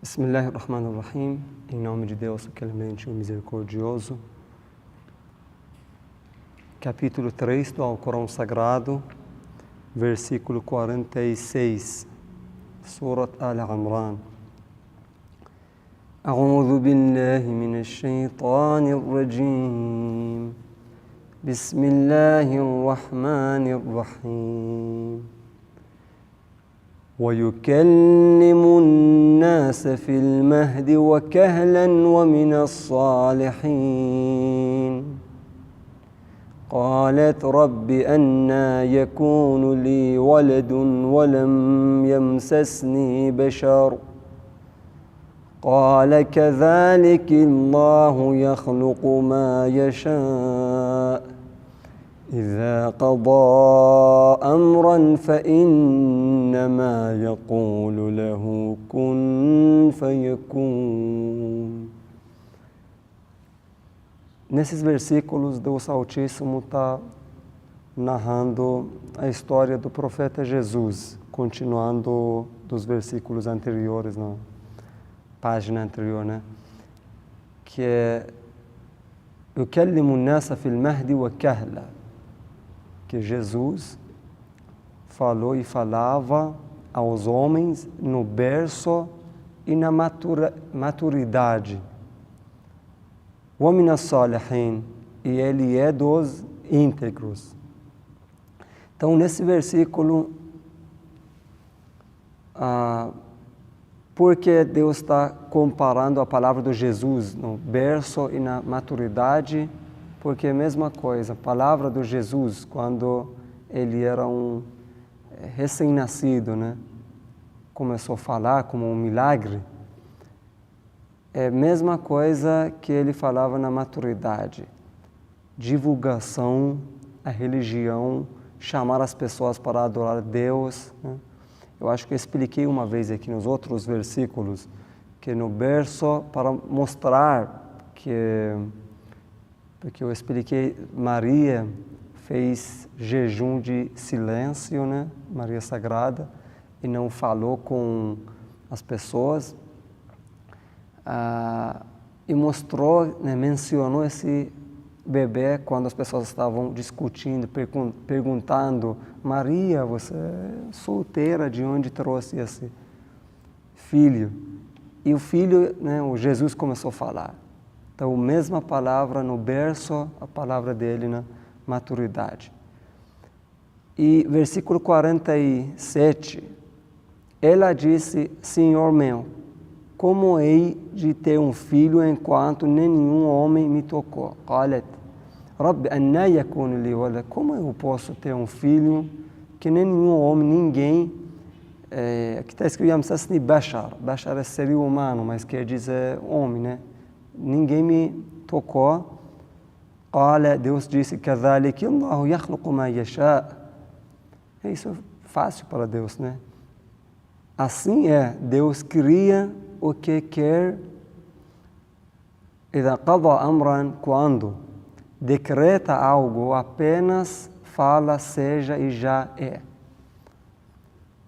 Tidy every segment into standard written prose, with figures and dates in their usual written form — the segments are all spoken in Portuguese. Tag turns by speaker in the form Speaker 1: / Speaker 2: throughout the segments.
Speaker 1: Bismillahirrahmanirrahim. Em nome de Deus, o clemente e o misericordioso. Capítulo 3 do Alcorão Sagrado, versículo 46, Surat Al-Imran. أعوذ بالله من الشيطان الرجيم بسم الله الرحمن الرحيم ويكلم الناس في المهد وكهلا ومن الصالحين قالت رب أنى يكون لي ولد ولم يمسسني بشر قال كذلك الله يخلق ما يشاء إذا قضى أمرا فإنما يقول له كن فيكون. Nesses versículos, Deus Altíssimo está narrando a história do profeta Jesus, continuando dos versículos anteriores, na página anterior, né? Que é يكلم الناس في المهد وكهلا, que Jesus falou e falava aos homens no berço e na maturidade. وَمِنَ الصَّالِحِينَ, e ele é dos íntegros. Então, nesse versículo, porque Deus está comparando a palavra de Jesus no berço e na maturidade, porque é a mesma coisa, a palavra de Jesus, quando ele era um recém-nascido, né? Começou a falar como um milagre, é a mesma coisa que ele falava na maturidade. Divulgação, a religião, chamar as pessoas para adorar a Deus, né? Eu acho que eu expliquei uma vez aqui nos outros versículos, que no berço, para mostrar porque eu expliquei, Maria fez jejum de silêncio, né? Maria Sagrada, e não falou com as pessoas, e mostrou, né, mencionou esse bebê quando as pessoas estavam discutindo, perguntando: Maria, você é solteira, de onde trouxe esse filho? E o filho, né, o Jesus começou a falar. Então, a mesma palavra no berço, a palavra dele na maturidade. E versículo 47, ela disse: Senhor meu, como hei de ter um filho enquanto nenhum homem me tocou? قالت رب أنى يكون لي ولد, como eu posso ter um filho que nenhum homem, ninguém, aqui está escrito يمسسني بشر, بشر é ser humano, mas quer dizer homem, né? Ninguém me tocou. قال, Deus disse: كذلك الله يخلق ما يشاء. Isso é fácil para Deus, né? Assim é, Deus cria o que quer. إذا قضى أمرا, quando decreta algo, apenas fala seja e já é.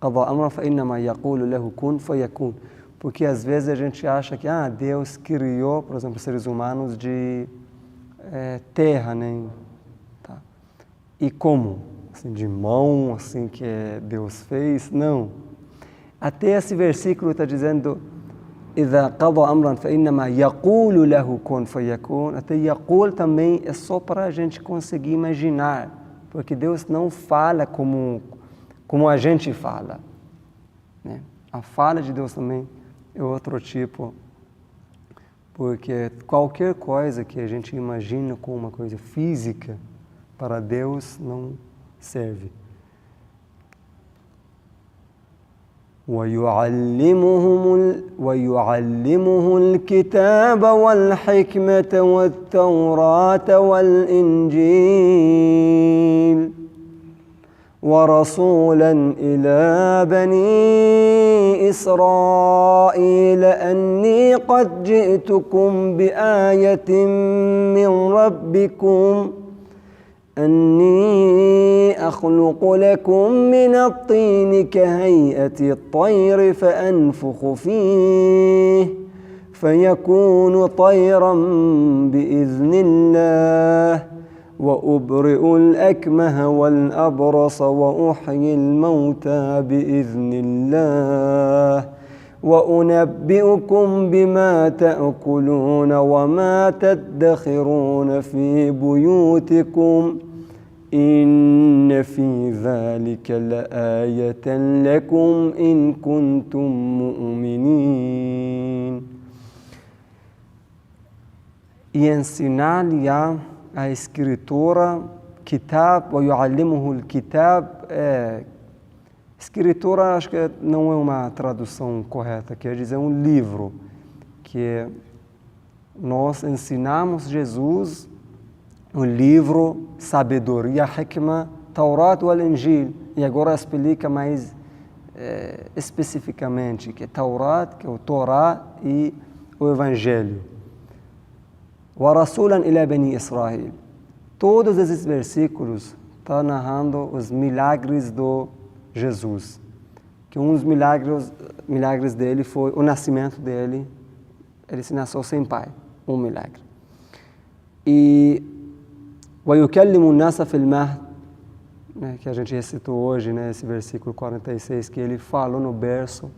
Speaker 1: قضى أمرا فإنما يقول له كن فيكون. Porque às vezes a gente acha que Deus criou, por exemplo, seres humanos de terra, né? Tá. E como? Assim, de mão, assim que Deus fez? Não. Até esse versículo está dizendo: إذا قضى أمرا فإنما يقول له كن فيكون. Até يقول também é só para a gente conseguir imaginar, porque Deus não fala como a gente fala, né? A fala de Deus também é outro tipo, porque qualquer coisa que a gente imagina como uma coisa física, para Deus não serve. ويعلمه الكتاب والحكمة والتوراة والإنجيل ورسولا إلى بني إسرائيل أني قد جئتكم بآية من ربكم أني أخلق لكم من الطين كهيئة الطير فأنفخ فيه فيكون طيرا بإذن الله وأبرئ الأكمه والأبرص وأحيي الموتى بإذن الله وأنبئكم بما تأكلون وما تدخرون في بيوتكم إن في ذلك لآية لكم إن كنتم مؤمنين. E ensinar-lhe a escritura, kitab, ويعلمه الكتاب. Escritura, acho que não é uma tradução correta, quer dizer um livro, que nós ensinamos Jesus, um livro, sabedoria, hikmah, Taurat wal Injil, e agora explica mais especificamente que é Taurat, que é o Torá e o Evangelho. وَرَسُولًا إِلَى بَنِي إِسْرَائِيل. Todos esses versículos estão narrando os milagres do Jesus. Que um dos milagres dele foi o nascimento dele. Ele se nasceu sem pai. Um milagre. E وَيُكَلِّمُ النَّاسَ فِي الْمَهْدِ, que a gente recitou hoje, esse versículo 46, que ele falou no berço,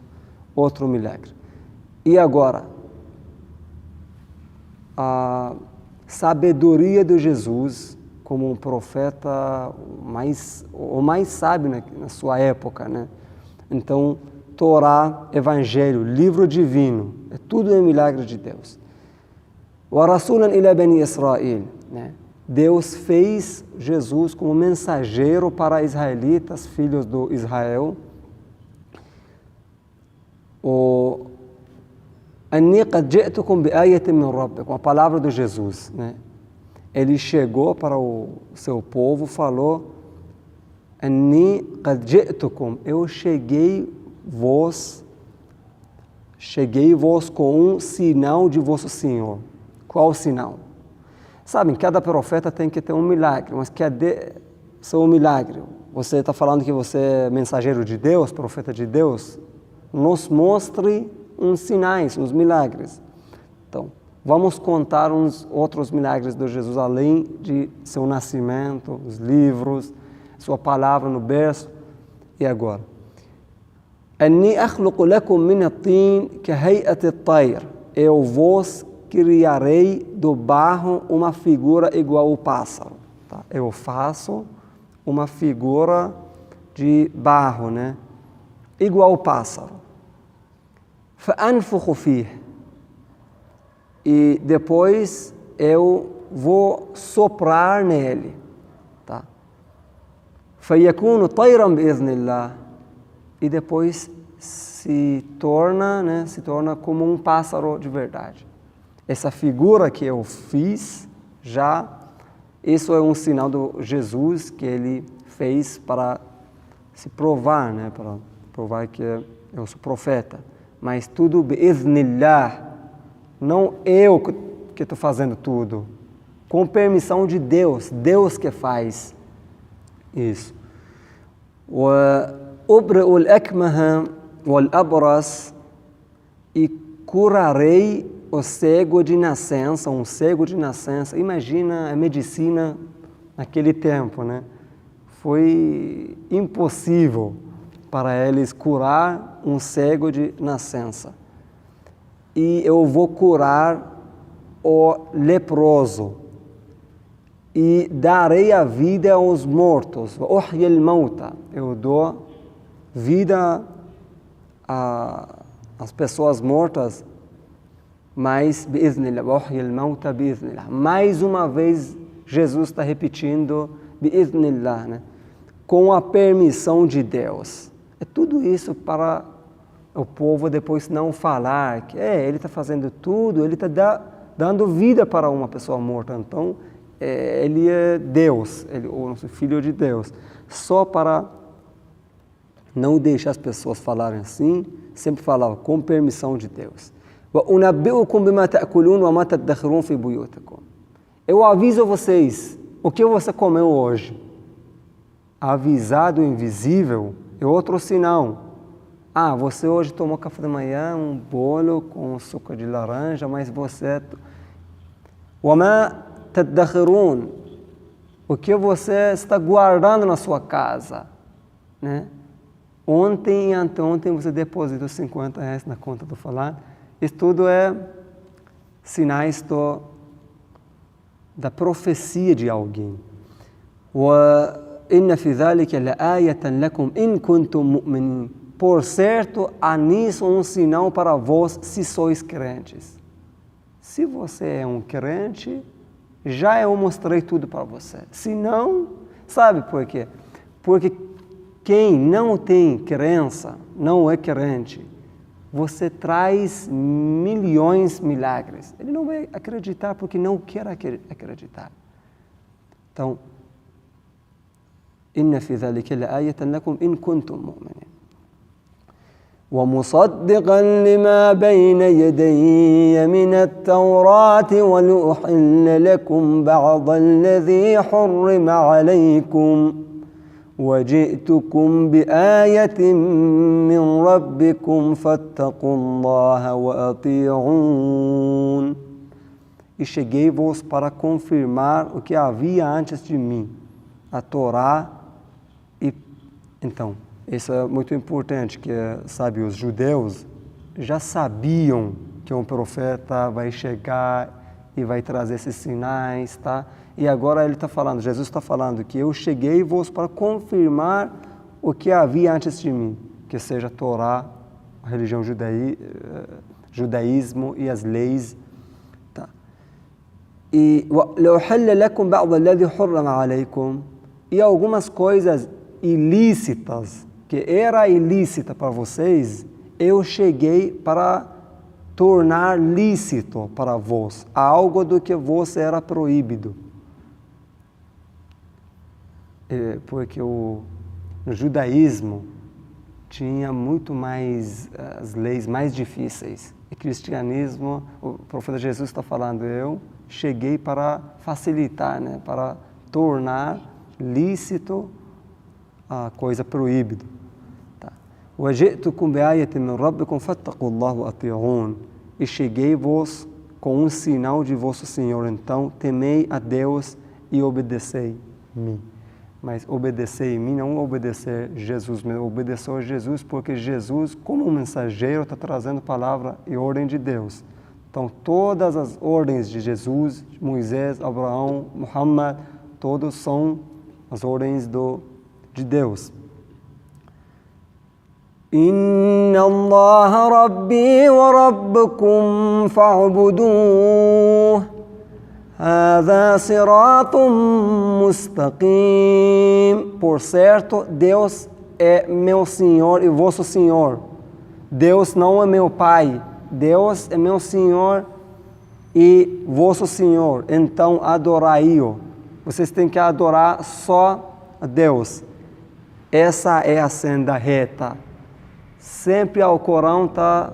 Speaker 1: outro milagre. E agora, a sabedoria de Jesus como um profeta o mais sábio na sua época, Então, Torá, Evangelho, livro divino, tudo é milagre de Deus. وَرَسُولًا إِلَى بَنِي إِسْرَائِيل, Deus fez Jesus como mensageiro para israelitas, filhos do Israel. أني قد جئتكم بآية من ربكم, a palavra de Jesus, Ele chegou para o seu povo, falou: أني قد جئتكم, eu cheguei vos com um sinal de vosso Senhor. Qual sinal? Sabem, cada profeta tem que ter um milagre, mas cadê seu milagre? Você está falando que você é mensageiro de Deus, profeta de Deus? Nos mostre uns sinais, uns milagres. Então, vamos contar uns outros milagres de Jesus, além de seu nascimento, os livros, sua palavra no berço. E agora? أني أخلق لكم من الطين كهيئة الطير. Eu vos criarei do barro uma figura igual ao pássaro. Tá? Eu faço uma figura de barro, igual ao pássaro. فأنفخ فيه. E depois eu vou soprar nele. Tá? فيكون طيرا بإذن الله. E depois se torna como um pássaro de verdade. Essa figura que eu fiz, isso é um sinal do Jesus que ele fez para se provar, para provar que eu sou profeta. Mas tudo bi'idhnillah, não eu que estou fazendo tudo, com permissão de Deus, Deus que faz isso. وَأُبْرِئُ الْأَكْمَهَ وَالْأَبْرَصَ, e curarei o cego de nascença, um cego de nascença. Imagina a medicina naquele tempo, Foi impossível para eles curar um cego de nascença. E eu vou curar o leproso. E darei a vida aos mortos. وَأُحْيِي الْمَوْتَى, eu dou vida às pessoas mortas, mas بِإِذْنِ اللَّهِ وَأُحْيِي الْمَوْتَى بِإِذْنِ اللَّهِ. Mais uma vez, Jesus está repetindo بِإِذْنِ اللَّهِ, com a permissão de Deus. É tudo isso para o povo depois não falar que ele está fazendo tudo, ele está dando vida para uma pessoa morta. Então, ele é Deus, o nosso Filho de Deus. Só para não deixar as pessoas falarem assim, sempre falava com permissão de Deus. وَأُنَبِّئُكُمْ بِمَا تَأْكُلُونَ وَمَا تَدَّخِرُونَ فِي بُيُوتِكُمْ. Eu aviso vocês o que você comeu hoje? Avisar do invisível é outro sinal. Você hoje tomou café da manhã, um bolo com suco de laranja, mas você... وَمَا تَدَّخِرُونَ, o que você está guardando na sua casa, né? Ontem e anteontem você depositou R$50 na conta do fulano. Isso tudo é sinais da profecia de alguém. وَإِنَّ فِي ذَلِكَ لَآيَةً لَكُمْ إِن كُنتُم مُؤْمِنِينَ. Por certo, há nisso um sinal para vós, se sois crentes. Se você é um crente, já eu mostrei tudo para você. Se não, sabe por quê? Porque quem não tem crença, não é crente, você traz milhões de milagres. Ele não vai acreditar porque não quer acreditar. Então, إِنَّ فِي ذَلِكَ لَآيَةً لَكُمْ إِن كُنتُم مُؤْمِنِينَ. ومصدقا لما بين يدي من التوراة ولأحل لكم بعض الذي حرم عليكم وجئتكم بآية من ربكم فاتقوا الله وأطيعون. E cheguei-vos para confirmar o que havia antes de mim, a Torá. Então, isso é muito importante, que, sabe, os judeus já sabiam que um profeta vai chegar e vai trazer esses sinais, tá? E agora ele está falando, Jesus está falando que eu cheguei-vos para confirmar o que havia antes de mim, que seja a Torá, a religião judaísmo e as leis, tá? E e algumas coisas ilícitas que era ilícita para vocês, eu cheguei para tornar lícito para vós, algo do que vos era proibido. Porque no judaísmo tinha muito mais as leis mais difíceis. E cristianismo, o profeta Jesus está falando, eu cheguei para facilitar, né, para tornar lícito a coisa proibida. وَجِئْتُكُمْ بِآيَةٍ مِّن رَبِّكُمْ فَاتَّقُوا اللَّهَ وَأَطِيعُونَ. E cheguei-vos com um sinal de vosso Senhor, então temei a Deus e obedecei-me. Mas obedecei-me, não obedecer Jesus, mas obedecer a Jesus, porque Jesus, como um mensageiro, está trazendo palavra e ordem de Deus. Então, todas as ordens de Jesus, de Moisés, Abraão, Muhammad, todos são as ordens de Deus. إن الله ربي وربكم فاعبدوه هذا صراط مستقيم. Por certo, Deus é meu Senhor e vosso Senhor. Deus não é meu Pai. Deus é meu Senhor e vosso Senhor. Então, adorai-o. Vocês têm que adorar só a Deus. Essa é a senda reta. Sempre o Corão está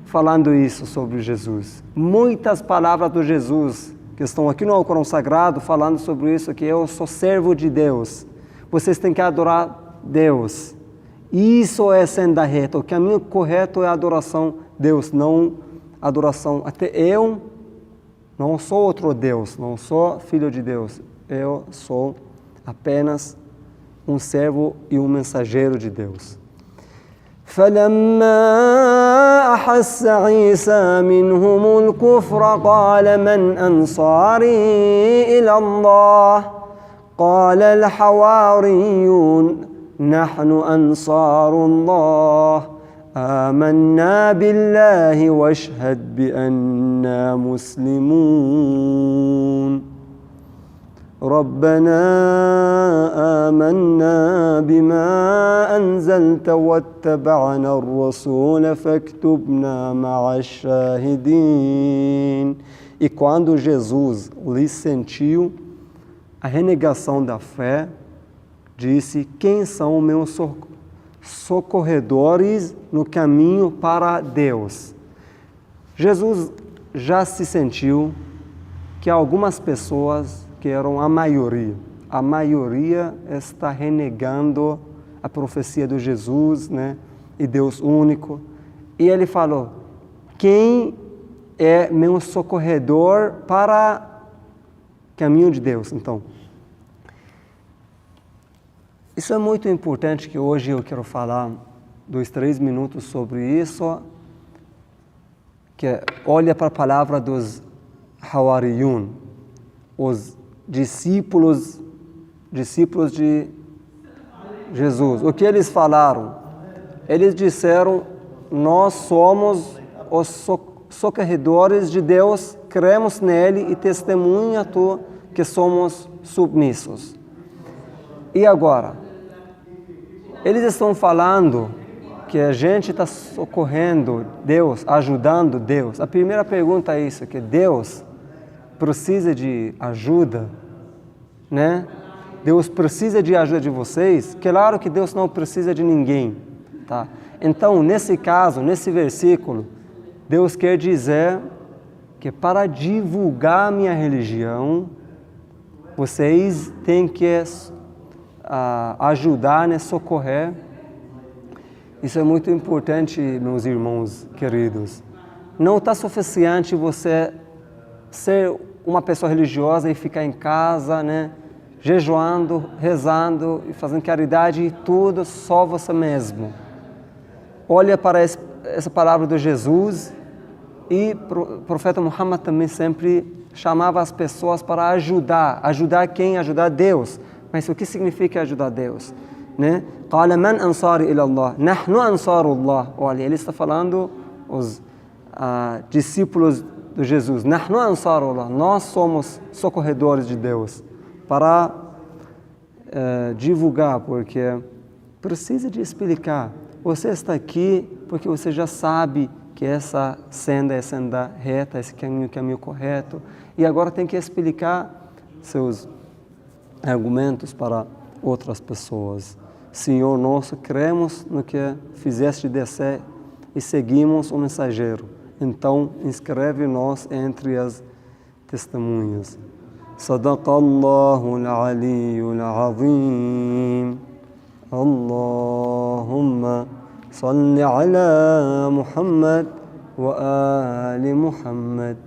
Speaker 1: falando isso sobre Jesus. Muitas palavras do Jesus que estão aqui no Alcorão Sagrado falando sobre isso, que eu sou servo de Deus. Vocês têm que adorar Deus. Isso é senda reta. O caminho correto é a adoração a Deus, não adoração. Até eu não sou outro Deus, não sou filho de Deus. Eu sou apenas um servo e um mensageiro de Deus. فلما أحس عيسى منهم الكفر قال من أنصاري إلى الله قال الحواريون نحن أنصار الله آمنا بالله واشهد بأننا مسلمون ربنا آمنا بما أنزلت واتبعنا الرسول فاكتبنا مع الشاهدين. E quando Jesus lhe sentiu a renegação da fé, disse: quem são meus socorredores no caminho para Deus? Jesus já se sentiu que algumas pessoas que eram a maioria. A maioria está renegando a profecia de Jesus, né? E Deus único. E ele falou, quem é meu socorredor para o caminho de Deus? Então, isso é muito importante, que hoje eu quero falar 2, 3 minutos sobre isso, que olha para a palavra dos Hawariyun, os discípulos de Jesus. O que eles falaram? Eles disseram, nós somos os socorredores de Deus, cremos nele e testemunha tu que somos submissos. E agora? Eles estão falando que a gente está socorrendo Deus, ajudando Deus. A primeira pergunta é isso, que Deus precisa de ajuda, né? Deus precisa de ajuda de vocês. Claro que Deus não precisa de ninguém, tá? Então, nesse caso, nesse versículo, Deus quer dizer que para divulgar minha religião, vocês têm que ajudar, né, socorrer. Isso é muito importante, meus irmãos queridos. Não está suficiente você ser uma pessoa religiosa e ficar em casa, né, jejuando, rezando e fazendo caridade e tudo só você mesmo. Olha para essa palavra de Jesus, e o profeta Muhammad também sempre chamava as pessoas para ajudar. Ajudar quem? Ajudar Deus. Mas o que significa ajudar Deus? Né? قال من أنصاري إلى الله نحن أنصار الله. Olha, ele está falando os discípulos de Jesus. نحن أنصار الله. Nós somos socorredores de Deus. Para divulgar, porque precisa de explicar. Você está aqui porque você já sabe que essa senda é senda reta, esse caminho é o caminho correto. E agora tem que explicar seus argumentos para outras pessoas. Senhor nosso, cremos no que fizeste descer e seguimos o mensageiro. Então, inscreve-nos entre as testemunhas. Sadaqallahul aliyyul azim. Allahumma salli ala Muhammad wa ali Muhammad.